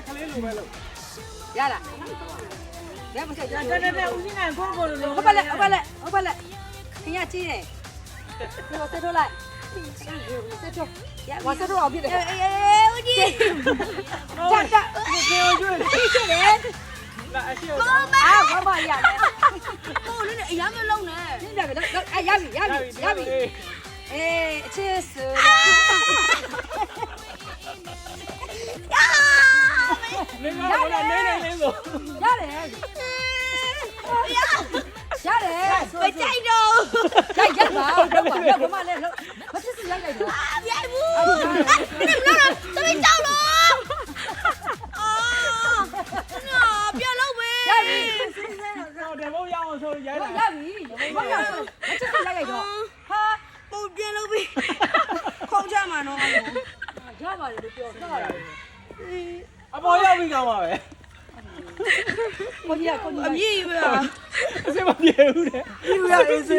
ကလေးလိုပဲလို့ ရလားရမဆက်ကြ တဲ့ဦးကြီးနိုင်ကိုကိုလို ဟုတ်ပါလေခင်ဗျာကြီးတယ်ဒီတော့ဆက်ထုတ်လိုက်ဆက်ထုတ်ရဝါဆက်ထုတ်အောင်ဖြစ်တယ်အေးဦးကြီးကြာဒီကိုကျွေးဖြစ်တယ် လာအရှိ ဘာမှရတယ် ကိုလေးနဲ့အရမ်းမလုံးနဲ့ ပြင်းတယ်ပဲရပြီအေးအချစ်စူ နေနေဆို ရတယ်ရတယ် မကြိုက်တော့ရိုက်ပါတော့ပါဘာမှလည်းမချစ်စရိုက်တော့ ပြိုင်ဘူးဒီမလားသမီးကြောက်လို့အာပြန်လို့ပဲ ရပြီ တော့တယ်ဘုံရအောင်ဆိုရိုက်လာ ရပြီဘာရမချစ်စရိုက်တော့ဟာ ပုံပြန်လို့ပြီခုံးချမှာနော် ရပါတယ်လို့ပြောတာ အပေါ်ရောက်ပြီကောင်းပါပဲ ကိုကြီးက အမြည်ပဲ အစမပြေဘူးတဲ့ ပြူရအေးစေ